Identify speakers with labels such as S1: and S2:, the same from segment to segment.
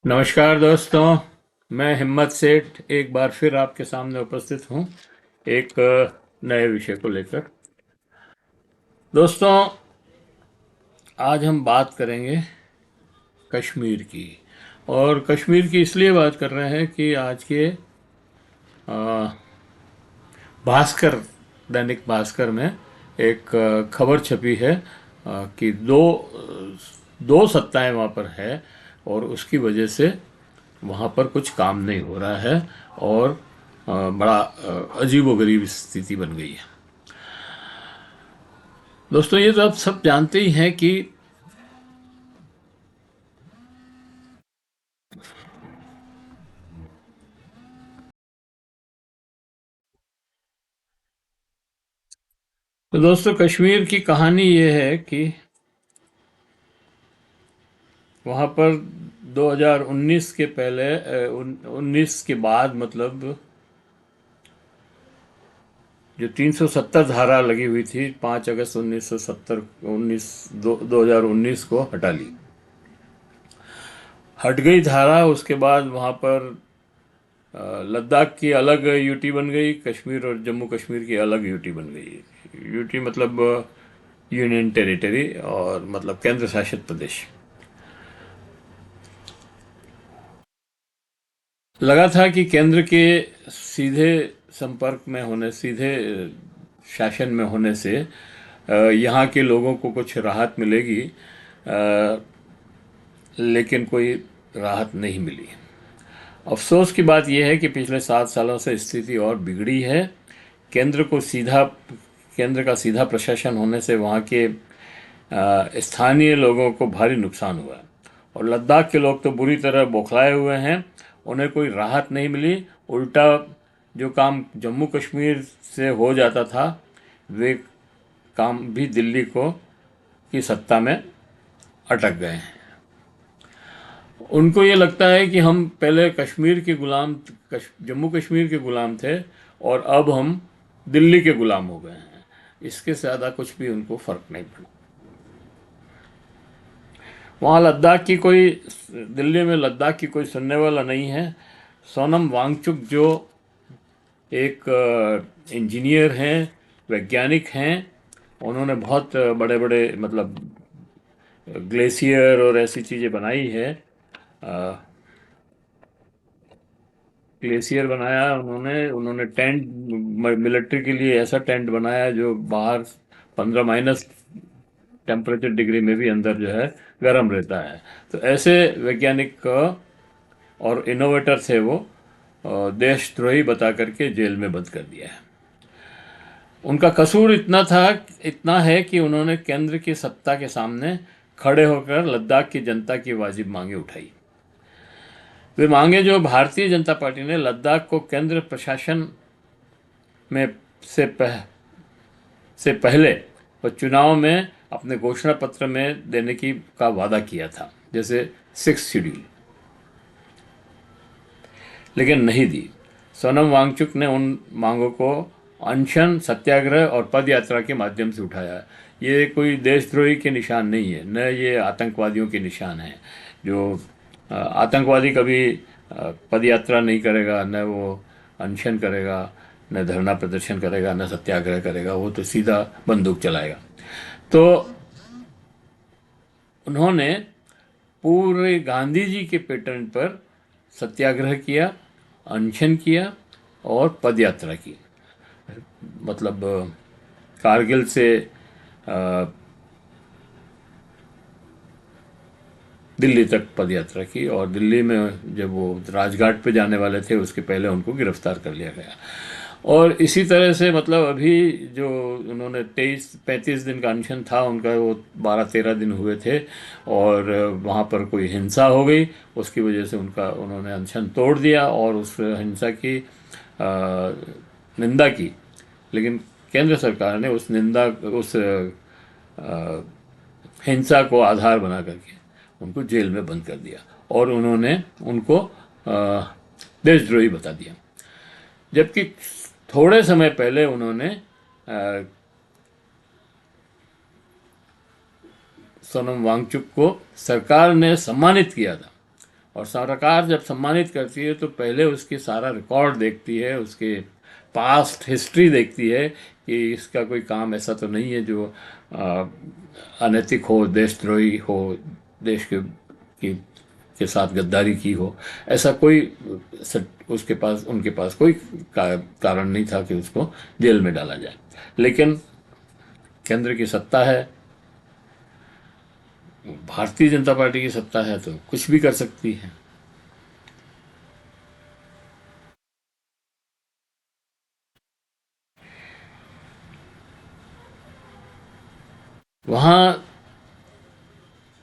S1: नमस्कार दोस्तों। मैं हिम्मत सेठ एक बार फिर आपके सामने उपस्थित हूँ एक नए विषय को लेकर। दोस्तों, आज हम बात करेंगे कश्मीर की। और कश्मीर की इसलिए बात कर रहे हैं कि आज के भास्कर, दैनिक भास्कर में एक खबर छपी है कि दो सत्ताएं वहाँ पर है और उसकी वजह से वहाँ पर कुछ काम नहीं हो रहा है और बड़ा अजीबोगरीब स्थिति बन गई है। दोस्तों, ये तो आप सब जानते ही हैं कि तो दोस्तों, कश्मीर की कहानी ये है कि वहाँ पर 2019 के पहले 19 के बाद, मतलब जो 370 धारा लगी हुई थी 5 अगस्त 1970 2019 को हटा ली। हट गई धारा, उसके बाद वहाँ पर लद्दाख की अलग यूटी बन गई, कश्मीर और जम्मू कश्मीर की अलग यूटी बन गई। यूटी मतलब यूनियन टेरिटरी, और मतलब केंद्र शासित प्रदेश। लगा था कि केंद्र के सीधे संपर्क में होने, सीधे शासन में होने से यहाँ के लोगों को कुछ राहत मिलेगी, लेकिन कोई राहत नहीं मिली। अफसोस की बात यह है कि पिछले 7 सालों से स्थिति और बिगड़ी है। केंद्र को सीधा केंद्र का सीधा प्रशासन होने से वहाँ के स्थानीय लोगों को भारी नुकसान हुआ है और लद्दाख के लोग तो बुरी तरह बौखलाए हुए हैं। उन्हें कोई राहत नहीं मिली, उल्टा जो काम जम्मू कश्मीर से हो जाता था वे काम भी दिल्ली को की सत्ता में अटक गए हैं। उनको ये लगता है कि हम पहले कश्मीर के गुलाम, जम्मू कश्मीर के गुलाम थे और अब हम दिल्ली के गुलाम हो गए हैं। इसके ज़्यादा कुछ भी उनको फर्क नहीं पड़ा। वहाँ लद्दाख की कोई, दिल्ली में लद्दाख की कोई सुनने वाला नहीं है। सोनम वांगचुक जो एक इंजीनियर हैं, वैज्ञानिक हैं, उन्होंने बहुत बड़े बड़े मतलब ग्लेशियर और ऐसी चीज़ें बनाई है। ग्लेशियर बनाया उन्होंने उन्होंने टेंट, मिलिट्री के लिए ऐसा टेंट बनाया जो बाहर 15 माइनस टेम्परेचर डिग्री में भी अंदर जो है गर्म रहता है। तो ऐसे वैज्ञानिक और इनोवेटर थे वो, देशद्रोही बता करके जेल में बंद कर दिया है। उनका कसूर इतना है कि उन्होंने केंद्र की सत्ता के सामने खड़े होकर लद्दाख की जनता की वाजिब मांगे उठाई। वे मांगे जो भारतीय जनता पार्टी ने लद्दाख को केंद्र प्रशासन में से पह, से पहले और चुनाव में अपने घोषणा पत्र में देने की का वादा किया था, जैसे 6 शेड्यूल, लेकिन नहीं दी। सोनम वांगचुक ने उन मांगों को अनशन, सत्याग्रह और पद यात्रा के माध्यम से उठाया। ये कोई देशद्रोही के निशान नहीं है, न ये आतंकवादियों के निशान है। जो आतंकवादी कभी पद यात्रा नहीं करेगा, न वो अनशन करेगा, न धरना प्रदर्शन करेगा, न सत्याग्रह करेगा। वो तो सीधा बंदूक चलाएगा। तो उन्होंने पूरे गांधी जी के पैटर्न पर सत्याग्रह किया, अनशन किया और पदयात्रा की। मतलब कारगिल से अ, दिल्ली तक पदयात्रा की, और दिल्ली में जब वो राजघाट पे जाने वाले थे उसके पहले उनको गिरफ्तार कर लिया गया। और इसी तरह से मतलब अभी जो उन्होंने 23-35 दिन का अनशन था उनका, वो 12-13 दिन हुए थे और वहाँ पर कोई हिंसा हो गई। उसकी वजह से उन्होंने अनशन तोड़ दिया और उस हिंसा की निंदा की। लेकिन केंद्र सरकार ने उस हिंसा को आधार बना करके उनको जेल में बंद कर दिया और उन्होंने उनको देशद्रोही बता दिया। जबकि थोड़े समय पहले उन्होंने सोनम वांगचुक को सरकार ने सम्मानित किया था। और सरकार जब सम्मानित करती है तो पहले उसकी सारा रिकॉर्ड देखती है, उसके पास्ट हिस्ट्री देखती है कि इसका कोई काम ऐसा तो नहीं है जो अ, अनैतिक हो, देशद्रोही हो, देश के साथ गद्दारी की हो। ऐसा कोई उसके पास, उनके पास कोई कारण नहीं था कि उसको जेल में डाला जाए। लेकिन केंद्र की सत्ता है, भारतीय जनता पार्टी की सत्ता है, तो कुछ भी कर सकती है। वहाँ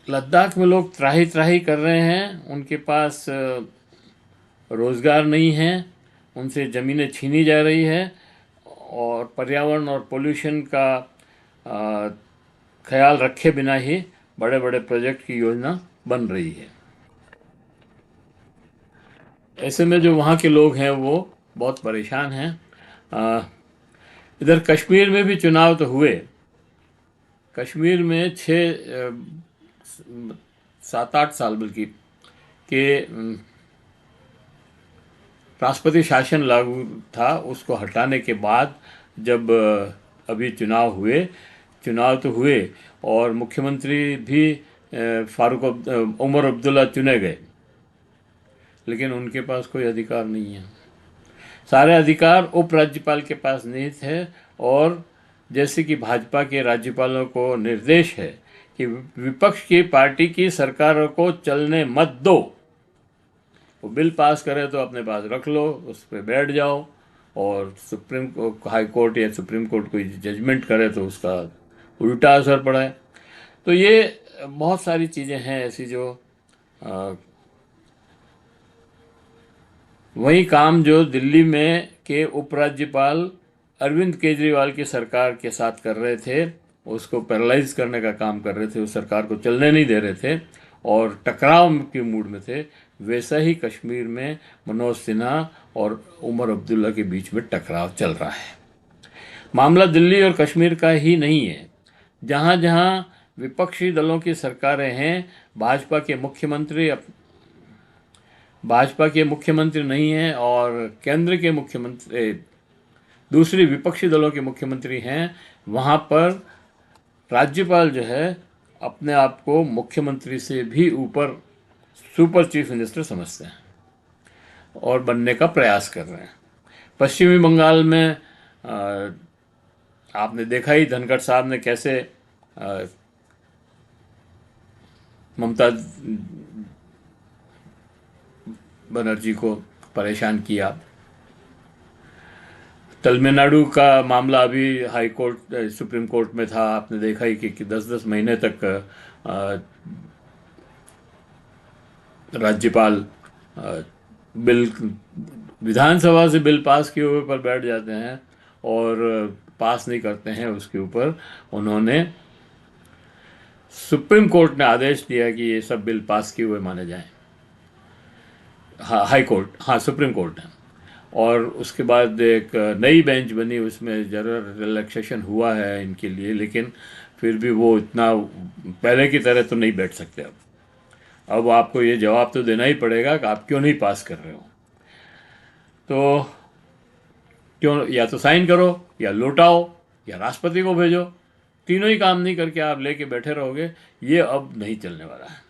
S1: लद्दाख में लोग त्राही त्राही कर रहे हैं, उनके पास रोजगार नहीं है, उनसे ज़मीनें छीनी जा रही है, और पर्यावरण और पोल्यूशन का अ, ख्याल रखे बिना ही बड़े बड़े प्रोजेक्ट की योजना बन रही है। ऐसे में जो वहाँ के लोग हैं वो बहुत परेशान हैं। अ, इधर कश्मीर में भी चुनाव तो हुए। कश्मीर में 7-8 साल बल्कि के राष्ट्रपति शासन लागू था, उसको हटाने के बाद जब अभी चुनाव हुए, चुनाव तो हुए और मुख्यमंत्री भी उमर अब्दुल्ला चुने गए, लेकिन उनके पास कोई अधिकार नहीं है। सारे अधिकार उपराज्यपाल के पास निहित है, और जैसे कि भाजपा के राज्यपालों को निर्देश है कि विपक्ष की पार्टी की सरकारों को चलने मत दो, वो बिल पास करे तो अपने पास रख लो, उस पर बैठ जाओ, और हाई कोर्ट या सुप्रीम कोर्ट कोई जजमेंट करे तो उसका उल्टा असर पड़ा है। तो ये बहुत सारी चीज़ें हैं ऐसी जो अ, वही काम जो दिल्ली में के उपराज्यपाल अरविंद केजरीवाल की सरकार के साथ कर रहे थे, उसको पैरालाइज करने का काम कर रहे थे, उस सरकार को चलने नहीं दे रहे थे और टकराव के मूड में थे, वैसा ही कश्मीर में मनोज सिन्हा और उमर अब्दुल्ला के बीच में टकराव चल रहा है। मामला दिल्ली और कश्मीर का ही नहीं है। जहाँ जहाँ विपक्षी दलों की सरकारें हैं, भाजपा के मुख्यमंत्री भाजपा के मुख्यमंत्री नहीं हैं, और केंद्र के मुख्यमंत्री दूसरी विपक्षी दलों के मुख्यमंत्री हैं, वहाँ पर राज्यपाल जो है अपने आप को मुख्यमंत्री से भी ऊपर सुपर चीफ मिनिस्टर समझते हैं और बनने का प्रयास कर रहे हैं। पश्चिमी बंगाल में आपने देखा ही, धनखड़ साहब ने कैसे अ, ममता बनर्जी को परेशान किया। तमिलनाडु का मामला अभी हाई कोर्ट सुप्रीम कोर्ट में था, आपने देखा ही कि 10-10 महीने तक अ, राज्यपाल अ, बिल विधानसभा से बिल पास किए हुए पर बैठ जाते हैं और पास नहीं करते हैं उसके ऊपर। उन्होंने सुप्रीम कोर्ट ने आदेश दिया कि ये सब बिल पास किए हुए माने जाएं। हाँ, हाई कोर्ट, हाँ सुप्रीम कोर्ट ने। और उसके बाद एक नई बेंच बनी, उसमें ज़रा रिलैक्सेशन हुआ है इनके लिए, लेकिन फिर भी वो इतना पहले की तरह तो नहीं बैठ सकते। अब आपको ये जवाब तो देना ही पड़ेगा कि आप क्यों नहीं पास कर रहे हो। तो क्यों, या तो साइन करो, या लौटाओ, या राष्ट्रपति को भेजो। तीनों ही काम नहीं करके आप लेके बैठे रहोगे, ये अब नहीं चलने वाला है।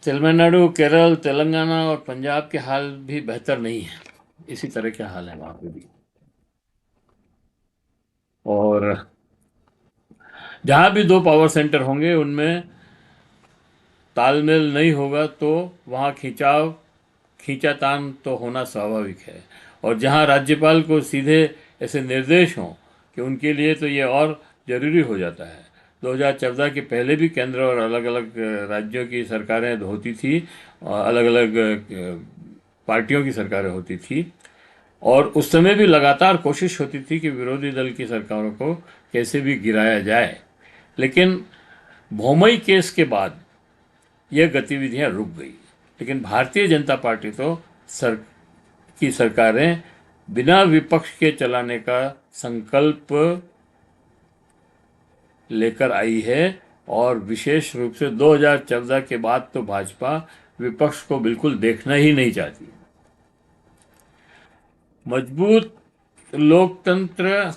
S1: तमिलनाडु, केरल, तेलंगाना और पंजाब के हाल भी बेहतर नहीं है, इसी तरह के हाल है वहाँ पे भी। और जहाँ भी दो पावर सेंटर होंगे उनमें तालमेल नहीं होगा तो वहाँ खींचातान तो होना स्वाभाविक है। और जहाँ राज्यपाल को सीधे ऐसे निर्देश हों कि उनके लिए तो ये और ज़रूरी हो जाता है। 2014 के पहले भी केंद्र और अलग अलग राज्यों की सरकारें होती थी, अलग अलग पार्टियों की सरकारें होती थी, और उस समय भी लगातार कोशिश होती थी कि विरोधी दल की सरकारों को कैसे भी गिराया जाए। लेकिन भौमई केस के बाद यह गतिविधियां रुक गई। लेकिन भारतीय जनता पार्टी तो सर की सरकारें बिना विपक्ष के चलाने का संकल्प लेकर आई है, और विशेष रूप से 2014 के बाद तो भाजपा विपक्ष को बिल्कुल देखना ही नहीं चाहती। मजबूत लोकतंत्र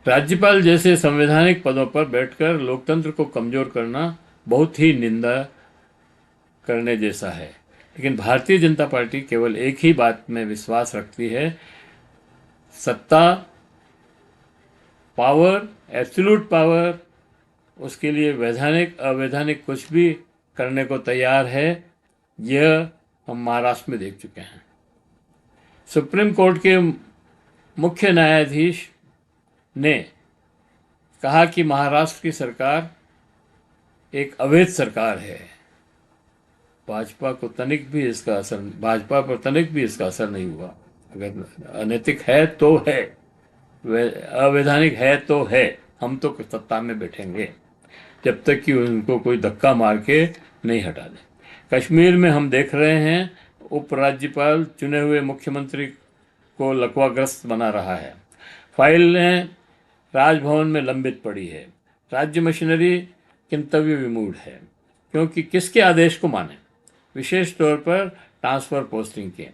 S1: राज्यपाल जैसे संवैधानिक पदों पर बैठकर लोकतंत्र को कमजोर करना बहुत ही निंदा करने जैसा है। लेकिन भारतीय जनता पार्टी केवल एक ही बात में विश्वास रखती है, सत्ता, पावर, एब्सोल्यूट पावर, उसके लिए वैधानिक अवैधानिक कुछ भी करने को तैयार है। यह हम महाराष्ट्र में देख चुके हैं। सुप्रीम कोर्ट के मुख्य न्यायाधीश ने कहा कि महाराष्ट्र की सरकार एक अवैध सरकार है। भाजपा पर तनिक भी इसका असर नहीं हुआ। अगर अनैतिक है तो है, अवैधानिक है तो है, हम तो सत्ता में बैठेंगे जब तक कि उनको कोई धक्का मार के नहीं हटा दे। कश्मीर में हम देख रहे हैं, उपराज्यपाल चुने हुए मुख्यमंत्री को लकवाग्रस्त बना रहा है। फाइलें राजभवन में लंबित पड़ी है। राज्य मशीनरी किंतव्य विमूढ़ है, क्योंकि किसके आदेश को माने, विशेष तौर पर ट्रांसफ़र पोस्टिंग के।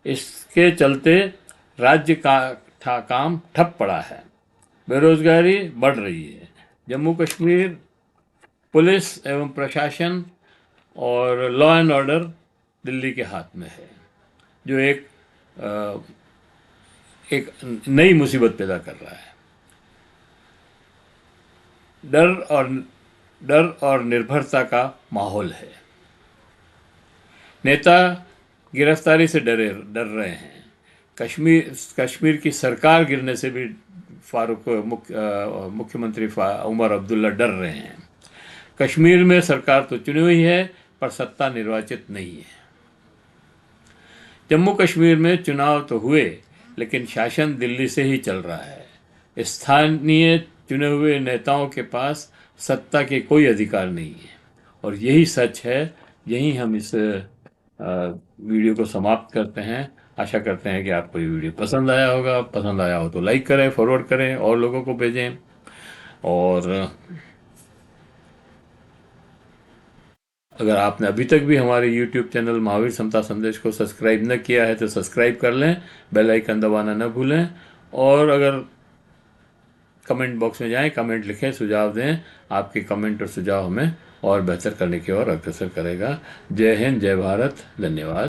S1: इसके चलते राज्य का काम ठप पड़ा है, बेरोजगारी बढ़ रही है। जम्मू कश्मीर पुलिस एवं प्रशासन और लॉ एंड ऑर्डर दिल्ली के हाथ में है, जो एक नई मुसीबत पैदा कर रहा है। डर और निर्भरता का माहौल है। नेता गिरफ्तारी से डर रहे हैं। कश्मीर की सरकार गिरने से भी मुख्यमंत्री उमर अब्दुल्ला डर रहे हैं। कश्मीर में सरकार तो चुनी हुई है, पर सत्ता निर्वाचित नहीं है। जम्मू कश्मीर में चुनाव तो हुए, लेकिन शासन दिल्ली से ही चल रहा है। स्थानीय चुने हुए नेताओं के पास सत्ता के कोई अधिकार नहीं है, और यही सच है। यही हम इस वीडियो को समाप्त करते हैं। आशा करते हैं कि आपको ये वीडियो पसंद आया होगा। पसंद आया हो तो लाइक करें, फॉरवर्ड करें और लोगों को भेजें। और अगर आपने अभी तक भी हमारे YouTube चैनल महावीर समता संदेश को सब्सक्राइब न किया है तो सब्सक्राइब कर लें, बेल आइकन दबाना न भूलें। और अगर कमेंट बॉक्स में जाएं, कमेंट लिखें, सुझाव दें। आपके कमेंट और सुझाव हमें और बेहतर करने की ओर अग्रसर करेगा। जय हिंद, जय भारत, धन्यवाद।